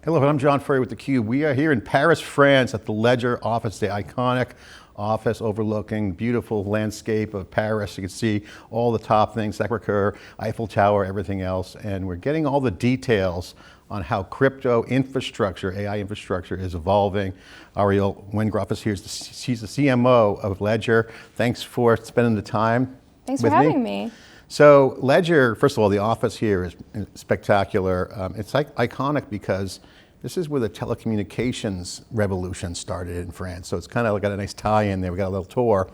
Hello, I'm John Furrier with theCUBE. We are here in Paris, France at the Ledger office, the iconic office overlooking beautiful landscape of Paris. You can see all the top things, Sacre-Cœur, Eiffel Tower, everything else. And we're getting all the details on how crypto infrastructure, AI infrastructure is evolving. Ariel Wengroff is here. She's the CMO of Ledger. Thanks for spending the time. Thanks for having me. So Ledger, first of all, the office here is spectacular. It's iconic because this is where the telecommunications revolution started in France. So it's kind of got a nice tie in there. We got a little tour,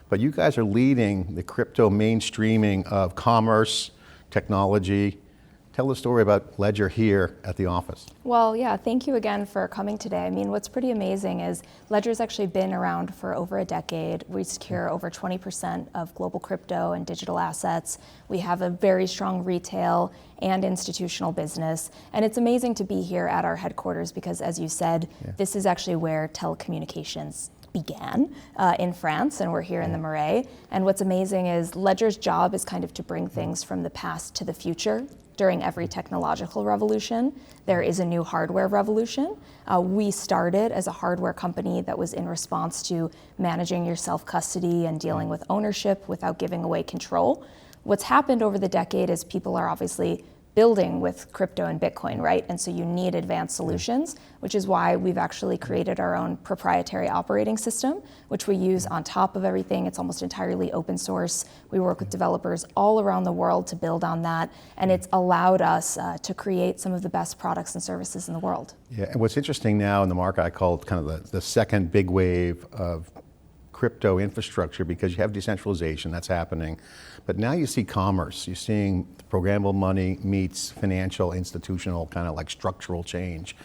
but you guys are leading the crypto mainstreaming of commerce, technology. Tell the story about Ledger here at the office. Well, yeah, thank you again for coming today. I mean, what's pretty amazing is Ledger's actually been around for over a decade. We secure over 20% of global crypto and digital assets. We have a very strong retail and institutional business. And it's amazing to be here at our headquarters because, as you said, this is actually where telecommunications began in France, and we're here in the Marais. And what's amazing is Ledger's job is kind of to bring things from the past to the future. During every technological revolution, there is a new hardware revolution. We started as a hardware company that was in response to managing your self-custody and dealing with ownership without giving away control. What's happened over the decade is people are obviously building with crypto and Bitcoin, right? And so you need advanced solutions, which is why we've actually created our own proprietary operating system, which we use on top of everything. It's almost entirely open source. We work with developers all around the world to build on that, and it's allowed us to create some of the best products and services in the world. Yeah, and what's interesting now in the market, I call it kind of the second big wave of crypto infrastructure, because you have decentralization, that's happening. But now you see commerce, you're seeing programmable money meets financial, institutional, kind of like structural change.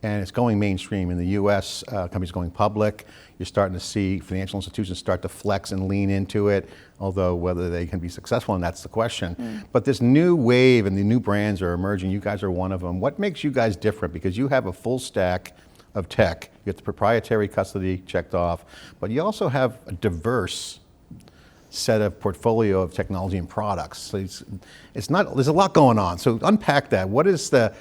And it's going mainstream. In the US, companies going public, you're starting to see financial institutions start to flex and lean into it, although whether they can be successful, and that's the question. But this new wave and the new brands are emerging, you guys are one of them. What makes you guys different? Because you have a full stack of tech. You get the proprietary custody checked off, but you also have a diverse set of portfolio of technology and products. So it's not, there's a lot going on. So unpack that. What is the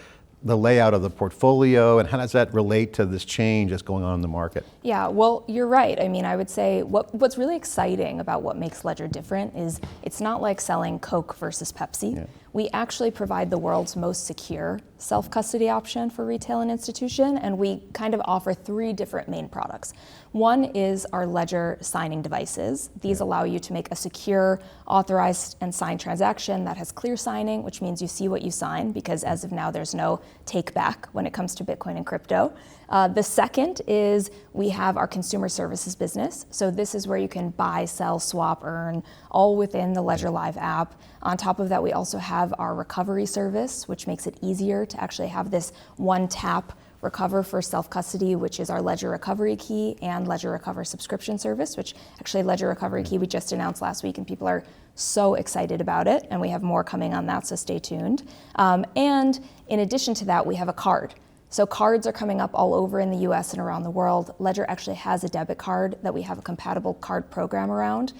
layout of the portfolio, and how does that relate to this change that's going on in the market? Yeah, well, you're right. I mean, I would say what's really exciting about what makes Ledger different is it's not like selling Coke versus Pepsi. Yeah. We actually provide the world's most secure self-custody option for retail and institution, and we kind of offer three different main products. One is our Ledger signing devices. These allow you to make a secure, authorized, and signed transaction that has clear signing, which means you see what you sign, because as of now, there's no take back when it comes to Bitcoin and crypto. The second is we have our consumer services business. So this is where you can buy, sell, swap, earn, all within the Ledger Live app. On top of that, we also have our recovery service, which makes it easier to actually have this one-tap recover for self-custody, which is our Ledger Recovery Key and Ledger Recover subscription service, which actually Ledger Recovery Key we just announced last week, and people are so excited about it, and we have more coming on that, so stay tuned. And in addition to that, we have a card. So cards are coming up all over in the US and around the world. Ledger actually has a debit card that we have a compatible card program around.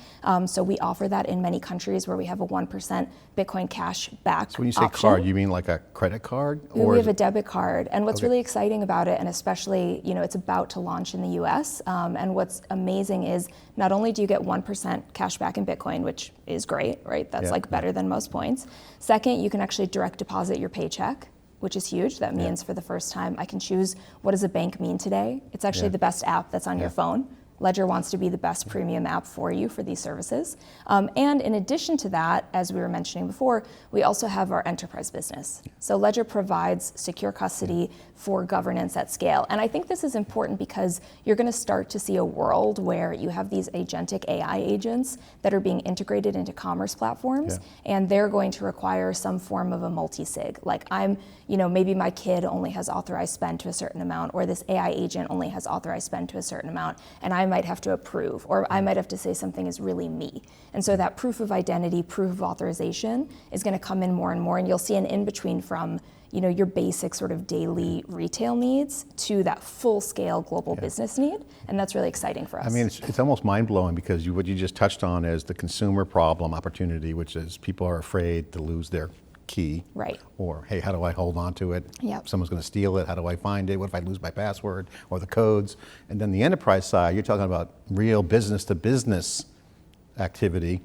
So we offer that in many countries where we have a 1% Bitcoin cash back So when you say option. Card, you mean like a credit card? Or we have a debit card. And what's really exciting about it, and especially, it's about to launch in the US, and what's amazing is not only do you get 1% cash back in Bitcoin, which is great, right? That's like better than most points. Second, you can actually direct deposit your paycheck, which is huge. That means for the first time, I can choose what does a bank mean today. It's actually the best app that's on your phone. Ledger wants to be the best premium app for you for these services. And in addition to that, as we were mentioning before, we also have our enterprise business. So Ledger provides secure custody for governance at scale. And I think this is important because you're going to start to see a world where you have these agentic AI agents that are being integrated into commerce platforms, and they're going to require some form of a multi-sig. Like maybe my kid only has authorized spend to a certain amount, or this AI agent only has authorized spend to a certain amount, and I might have to approve, or I might have to say something is really me. And so that proof of identity, proof of authorization is going to come in more and more, and you'll see an in-between from your basic sort of daily retail needs to that full-scale global business need, and that's really exciting for us. I mean, it's almost mind-blowing because what you just touched on is the consumer problem opportunity, which is people are afraid to lose their key. Right. Or, hey, how do I hold on to it? Yep. Someone's going to steal it. How do I find it? What if I lose my password or the codes? And then the enterprise side, you're talking about real business to business activity.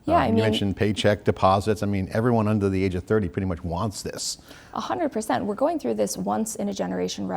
Yeah, You mentioned paycheck deposits. I mean, everyone under the age of 30 pretty much wants this. 100%. We're going through this once in a generation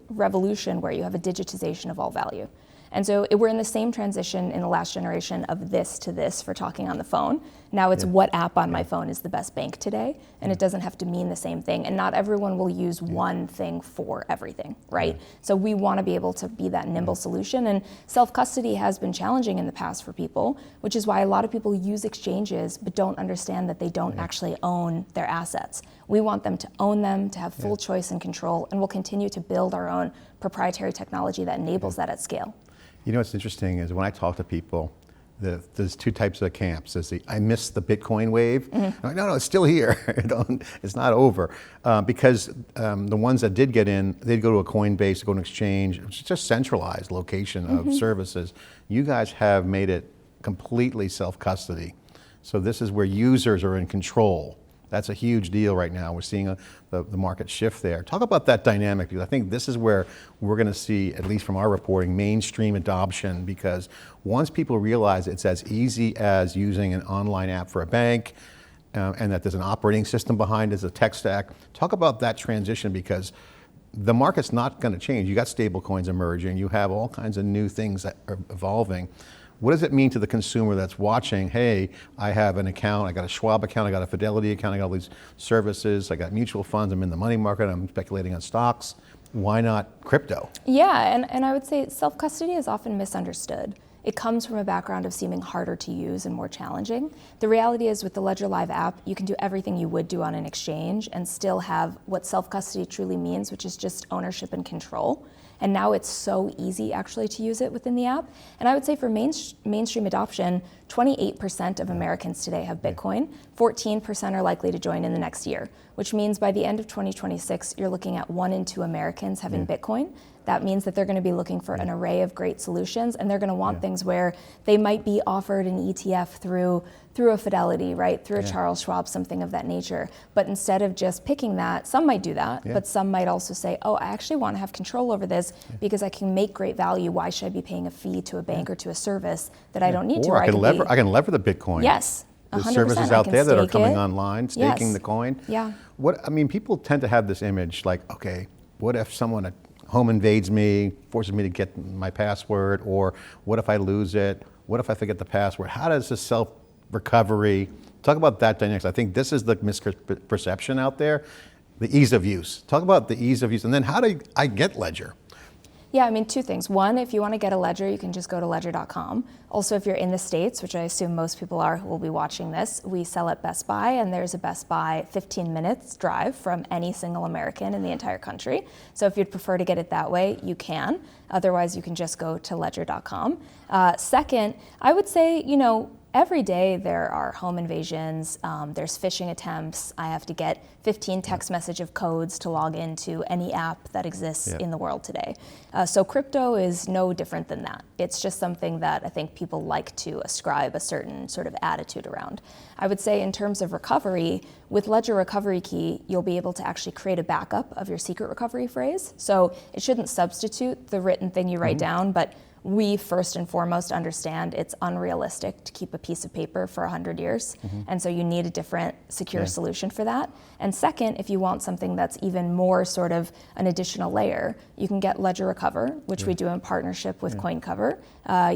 revolution where you have a digitization of all value. And so we're in the same transition in the last generation of this to this for talking on the phone. Now it's what app on my phone is the best bank today, and it doesn't have to mean the same thing. And not everyone will use one thing for everything, right? So we want to be able to be that nimble solution. And self-custody has been challenging in the past for people, which is why a lot of people use exchanges but don't understand that they don't actually own their assets. We want them to own them, to have full choice and control, and we'll continue to build our own proprietary technology that enables that at scale. You know what's interesting is when I talk to people, there's two types of camps. There's I miss the Bitcoin wave. I'm like, no, it's still here. It's not over. Because the ones that did get in, they'd go to a Coinbase, go to an exchange. It's just centralized location of services. You guys have made it completely self-custody. So this is where users are in control. That's a huge deal right now. We're seeing the market shift there. Talk about that dynamic, because I think this is where we're going to see, at least from our reporting, mainstream adoption, because once people realize it's as easy as using an online app for a bank, and that there's an operating system behind it, there's a tech stack. Talk about that transition, because the market's not going to change. You got stable coins emerging. You have all kinds of new things that are evolving. What does it mean to the consumer that's watching, hey, I have an account, I got a Schwab account, I got a Fidelity account, I got all these services, I got mutual funds, I'm in the money market, I'm speculating on stocks. Why not crypto? Yeah, and I would say self-custody is often misunderstood. It comes from a background of seeming harder to use and more challenging. The reality is with the Ledger Live app, you can do everything you would do on an exchange and still have what self-custody truly means, which is just ownership and control. And now it's so easy actually to use it within the app. And I would say for mainstream adoption, 28% of Americans today have Bitcoin, 14% are likely to join in the next year, which means by the end of 2026, you're looking at 1 in 2 Americans having Bitcoin. That means that they're going to be looking for an array of great solutions, and they're going to want things where they might be offered an ETF through a Fidelity, right? Through a Charles Schwab, something of that nature. But instead of just picking that, some might do that, but some might also say, oh, I actually want to have control over this because I can make great value. Why should I be paying a fee to a bank or to a service that I don't need to? Or I can lever the Bitcoin. Yes. There's services out there that are coming online, staking the coin. Yeah. People tend to have this image like, okay, what if someone home invades me, forces me to get my password, or what if I lose it? What if I forget the password? How does this self-recovery, talk about that dynamics. I think this is the misperception out there, the ease of use. Talk about the ease of use, and then how do I get Ledger? Yeah, I mean, 2 things. One, if you want to get a Ledger, you can just go to ledger.com. Also, if you're in the States, which I assume most people are who will be watching this, we sell at Best Buy, and there's a Best Buy 15 minutes drive from any single American in the entire country. So if you'd prefer to get it that way, you can. Otherwise, you can just go to ledger.com. Second, I would say, every day there are home invasions, there's phishing attempts. I have to get 15 text message of codes to log into any app that exists in the world today. So crypto is no different than that. It's just something that I think people like to ascribe a certain sort of attitude around. I would say in terms of recovery, with Ledger Recovery Key, you'll be able to actually create a backup of your secret recovery phrase. So it shouldn't substitute the written thing you write down, but we first and foremost understand it's unrealistic to keep a piece of paper for 100 years. And so you need a different secure solution for that. And second, if you want something that's even more sort of an additional layer, you can get Ledger Recover, which we do in partnership with CoinCover.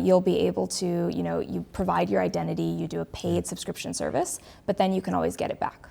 You'll be able to, you provide your identity, you do a paid subscription service, but then you can always get it back.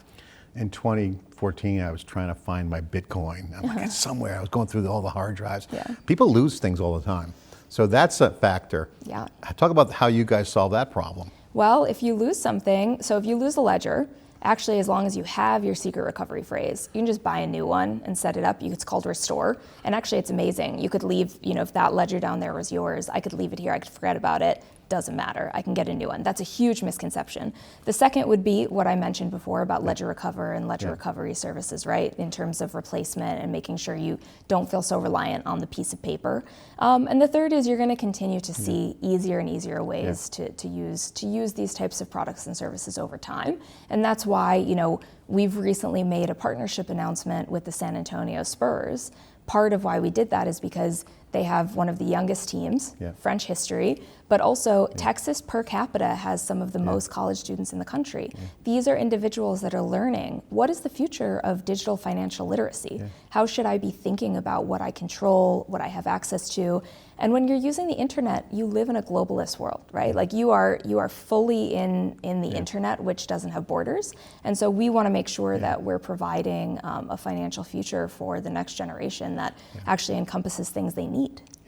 In 2014, I was trying to find my Bitcoin. I'm like, it's somewhere. I was going through all the hard drives. People lose things all the time. So that's a factor. Yeah. Talk about how you guys solve that problem. Well, if you lose something, so if you lose a ledger, actually, as long as you have your secret recovery phrase, you can just buy a new one and set it up. It's called Restore. And actually, it's amazing. You could leave, if that ledger down there was yours, I could leave it here, I could forget about it, doesn't matter, I can get a new one. That's a huge misconception. The second would be what I mentioned before about Ledger Recover and Ledger Recovery services, right? In terms of replacement and making sure you don't feel so reliant on the piece of paper. And the third is you're going to continue to see easier and easier ways to use these types of products and services over time. And that's why, you know, we've recently made a partnership announcement with the San Antonio Spurs. Part of why we did that is because they have one of the youngest teams, French history, but also Texas per capita has some of the most college students in the country. These are individuals that are learning, what is the future of digital financial literacy? How should I be thinking about what I control, what I have access to? And when you're using the internet, you live in a globalist world, right? Like you are fully in the internet, which doesn't have borders. And so we want to make sure that we're providing a financial future for the next generation that actually encompasses things they need.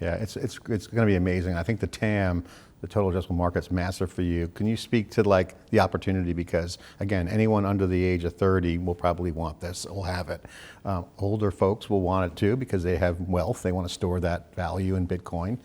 Yeah, it's going to be amazing. I think the TAM, the total addressable market's massive for you. Can you speak to like the opportunity? Because again, anyone under the age of 30 will probably want this, will have it. Older folks will want it too because they have wealth. They want to store that value in Bitcoin.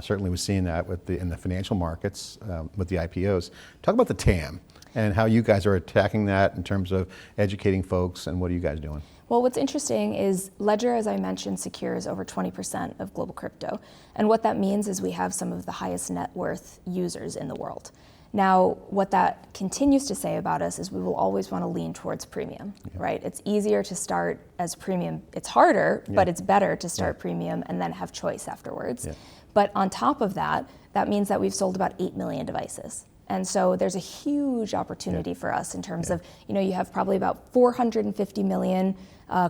Certainly we're seeing that in the financial markets with the IPOs. Talk about the TAM and how you guys are attacking that in terms of educating folks, and what are you guys doing? Well, what's interesting is Ledger, as I mentioned, secures over 20% of global crypto. And what that means is we have some of the highest net worth users in the world. Now, what that continues to say about us is we will always want to lean towards premium, right? It's easier to start as premium. It's harder, but it's better to start premium and then have choice afterwards. But on top of that, that means that we've sold about 8 million devices. And so there's a huge opportunity for us in terms of, you know, you have probably about 450 million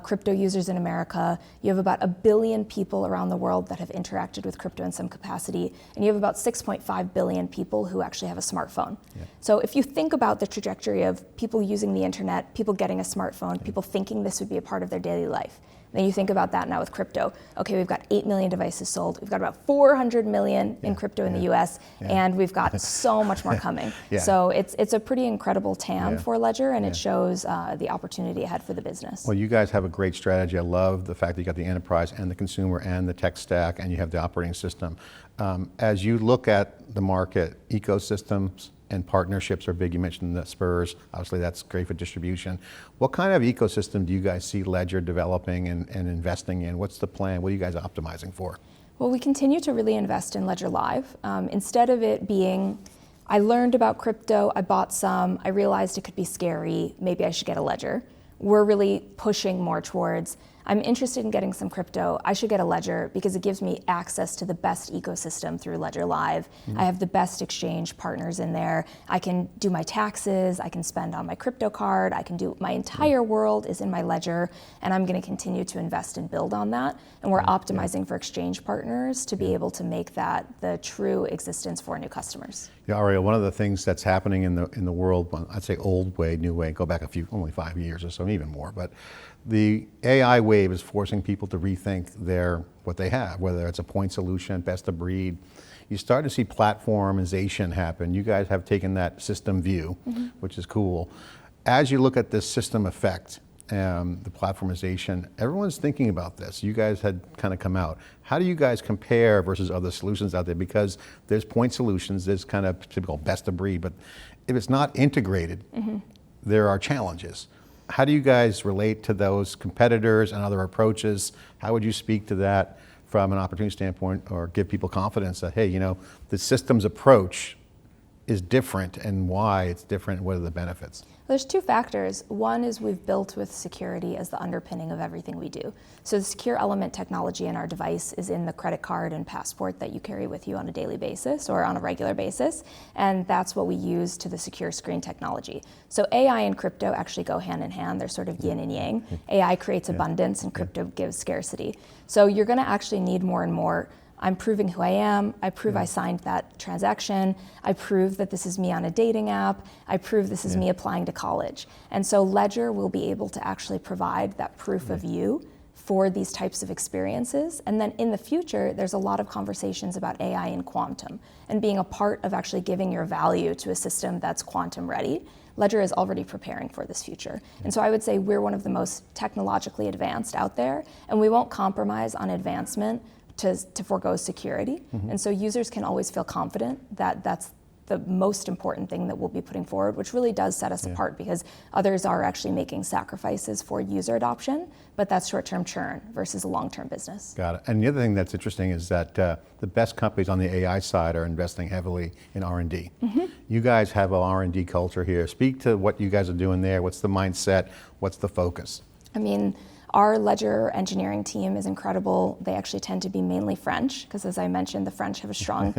crypto users in America. You have about 1 billion people around the world that have interacted with crypto in some capacity. And you have about 6.5 billion people who actually have a smartphone. So if you think about the trajectory of people using the internet, people getting a smartphone, people thinking this would be a part of their daily life, then you think about that now with crypto. Okay, we've got 8 million devices sold. We've got about 400 million in crypto in the US, and we've got so much more coming. So it's a pretty incredible TAM for Ledger, and it shows the opportunity ahead for the business. Well, you guys have a great strategy. I love the fact that you got the enterprise and the consumer and the tech stack, and you have the operating system. As you look at the market, ecosystems and partnerships are big. You mentioned the Spurs. Obviously, that's great for distribution. What kind of ecosystem do you guys see Ledger developing and investing in? What's the plan? What are you guys optimizing for? Well, we continue to really invest in Ledger Live. Instead of it being, I learned about crypto, I bought some, I realized it could be scary, maybe I should get a Ledger. We're really pushing more towards, I'm interested in getting some crypto, I should get a Ledger because it gives me access to the best ecosystem through Ledger Live. I have the best exchange partners in there. I can do my taxes, I can spend on my crypto card, I can do, my entire world is in my Ledger, and I'm going to continue to invest and build on that. And we're optimizing for exchange partners to be able to make that the true existence for new customers. Yeah, Ariel, one of the things that's happening in the world, I'd say old way, new way, go back only 5 years or so, even more, but the AI wave is forcing people to rethink what they have, whether it's a point solution, best of breed. You start to see platformization happen. You guys have taken that system view, which is cool. As you look at this system effect, the platformization, everyone's thinking about this. You guys had kind of come out. How do you guys compare versus other solutions out there? Because there's point solutions, there's kind of typical best of breed, but if it's not integrated, there are challenges. How do you guys relate to those competitors and other approaches? How would you speak to that from an opportunity standpoint, or give people confidence that, hey, you know, the systems approach is different, and why it's different, and what are the benefits? There's two factors. One is we've built with security as the underpinning of everything we do. So the secure element technology in our device is in the credit card and passport that you carry with you on a daily basis or on a regular basis, and that's what we use to the secure screen technology. So AI and crypto actually go hand in hand. They're sort of yin and yang. AI creates abundance and crypto gives scarcity. So you're going to actually need more and more. I'm proving who I am, I prove I signed that transaction, I prove that this is me on a dating app, I prove this is me applying to college. And so Ledger will be able to actually provide that proof of you for these types of experiences. And then in the future, there's a lot of conversations about AI and quantum, and being a part of actually giving your value to a system that's quantum ready. Ledger is already preparing for this future. And so I would say we're one of the most technologically advanced out there, and we won't compromise on advancement to forego security. And so users can always feel confident that that's the most important thing that we'll be putting forward, which really does set us apart because others are actually making sacrifices for user adoption, but that's short-term churn versus a long-term business. Got it. And the other thing that's interesting is that the best companies on the AI side are investing heavily in R&D. You guys have an R&D culture here. Speak to what you guys are doing there. What's the mindset? What's the focus? I mean, our Ledger engineering team is incredible. They actually tend to be mainly French, because as I mentioned, the French have a strong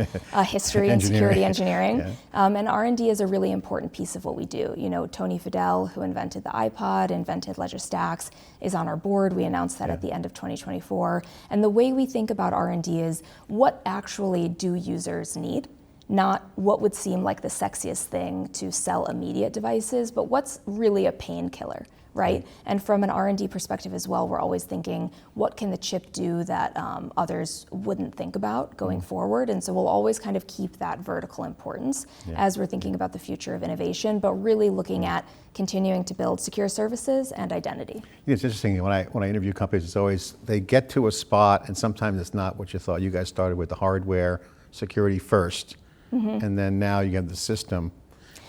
history in security engineering. And R&D is a really important piece of what we do. You know, Tony Fadell, who invented the iPod, invented Ledger Stacks, is on our board. We announced that at the end of 2024. And the way we think about R&D is what actually do users need? Not what would seem like the sexiest thing to sell immediate devices, but what's really a painkiller, right? And from an R&D perspective as well, we're always thinking, what can the chip do that others wouldn't think about going forward? And so we'll always kind of keep that vertical importance as we're thinking about the future of innovation, but really looking at continuing to build secure services and identity. It's interesting, when I interview companies, it's always, they get to a spot and sometimes it's not what you thought. You guys started with the hardware, security first, and then now you have the system.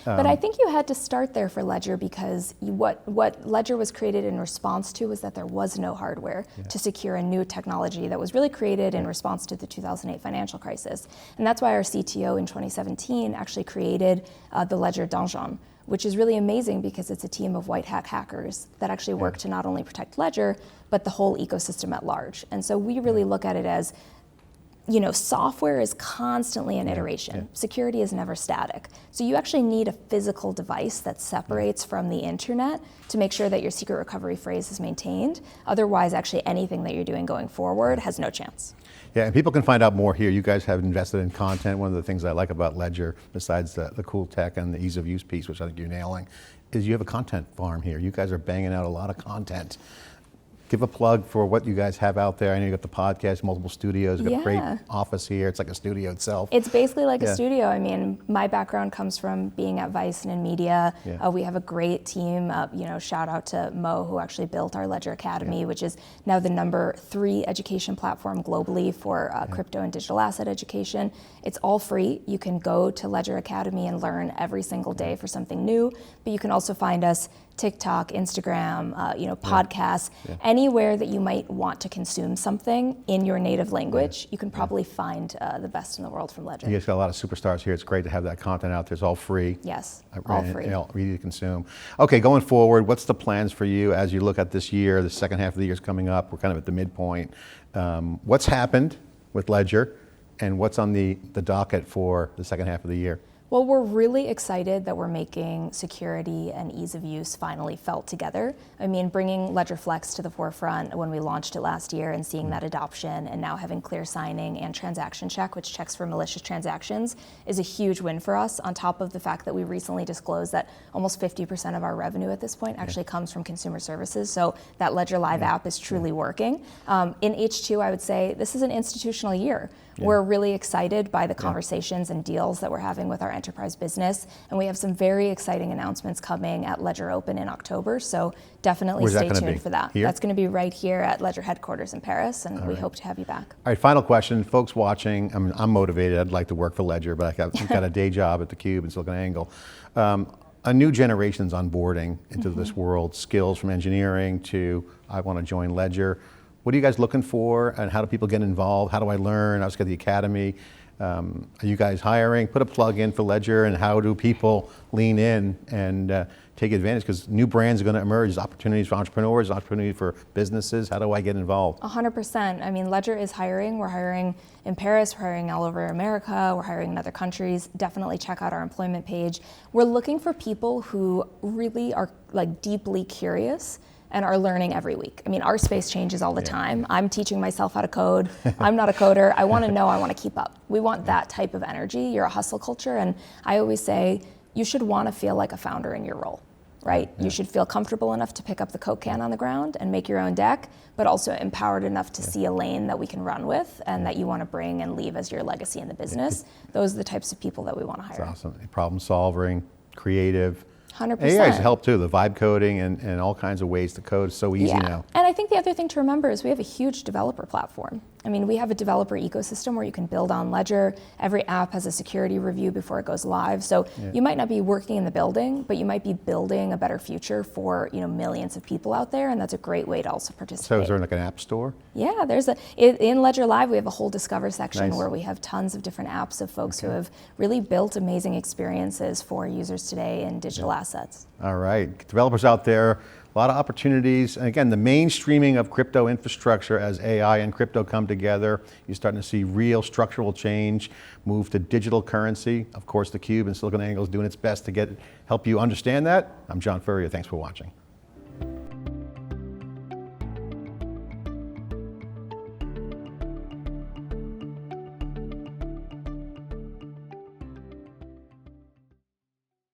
But I think you had to start there for Ledger because what Ledger was created in response to was that there was no hardware to secure a new technology that was really created in response to the 2008 financial crisis. And that's why our CTO in 2017 actually created the Ledger Donjon, which is really amazing because it's a team of white hat hackers that actually work to not only protect Ledger, but the whole ecosystem at large. And so we really look at it as, you know, software is constantly in iteration. Security is never static. So you actually need a physical device that separates from the internet to make sure that your secret recovery phrase is maintained. Otherwise, actually anything that you're doing going forward has no chance. Yeah, and people can find out more here. You guys have invested in content. One of the things I like about Ledger, besides the cool tech and the ease of use piece, which I think you're nailing, is you have a content farm here. You guys are banging out a lot of content. Give a plug for what you guys have out there. I know you got the podcast, multiple studios, you got a great office here. It's like a studio itself. It's basically like a studio. I mean, my background comes from being at Vice and in media. We have a great team. You know, shout out to Mo, who actually built our Ledger Academy, which is now the #3 education platform globally for crypto and digital asset education. It's all free. You can go to Ledger Academy and learn every single day for something new, but you can also find us TikTok, Instagram, you know, podcasts, anywhere that you might want to consume something in your native language, you can probably find the best in the world from Ledger. You guys got a lot of superstars here. It's great to have that content out there. It's all free. Yes, all free. You know, easy to consume. Okay, going forward, what's the plans for you as you look at this year? The second half of the year is coming up. We're kind of at the midpoint. What's happened with Ledger and what's on the docket for the second half of the year? Well, we're really excited that we're making security and ease of use finally felt together. I mean, bringing Ledger Flex to the forefront when we launched it last year and seeing that adoption and now having clear signing and transaction check, which checks for malicious transactions, is a huge win for us, on top of the fact that we recently disclosed that almost 50% of our revenue at this point actually comes from consumer services. So that Ledger Live app is truly working. In H2, I would say this is an institutional year. We're really excited by the conversations and deals that we're having with our enterprise business, and we have some very exciting announcements coming at Ledger Open in October, so definitely stay tuned for that. Here? That's going to be right here at Ledger headquarters in Paris, and we hope to have you back. All right, final question. Folks watching, I'm motivated. I'd like to work for Ledger, but I've got a day job at theCUBE and SiliconANGLE. A new generation's onboarding into this world, skills from engineering to, I want to join Ledger. What are you guys looking for, and how do people get involved? How do I learn? I was at the Academy. Are you guys hiring? Put a plug in for Ledger, and how do people lean in and take advantage? Because new brands are going to emerge. There's opportunities for entrepreneurs, opportunity for businesses. How do I get involved? 100%. I mean, Ledger is hiring. We're hiring in Paris. We're hiring all over America. We're hiring in other countries. Definitely check out our employment page. We're looking for people who really are like deeply curious and are learning every week. I mean, our space changes all the time. I'm teaching myself how to code. I'm not a coder. I want to know, I want to keep up. We want that type of energy. You're a hustle culture, and I always say you should want to feel like a founder in your role, right? You should feel comfortable enough to pick up the Coke can on the ground and make your own deck, but also empowered enough to see a lane that we can run with and that you want to bring and leave as your legacy in the business. Those are the types of people that we want to hire. That's awesome. Problem solving, creative. 100%. AI has helped too, the vibe coding and all kinds of ways to code is so easy now. And I think the other thing to remember is we have a huge developer platform. I mean, we have a developer ecosystem where you can build on Ledger. Every app has a security review before it goes live. So you might not be working in the building, but you might be building a better future for millions of people out there, and that's a great way to also participate. So is there like an app store? Yeah, in Ledger Live, we have a whole Discover section Nice. where we have tons of different apps of folks who have really built amazing experiences for users today in digital assets. All right, developers out there, a lot of opportunities. And again, the mainstreaming of crypto infrastructure as AI and crypto come together, you're starting to see real structural change, move to digital currency. Of course, theCUBE and SiliconANGLE is doing its best to help you understand that. I'm John Furrier, thanks for watching.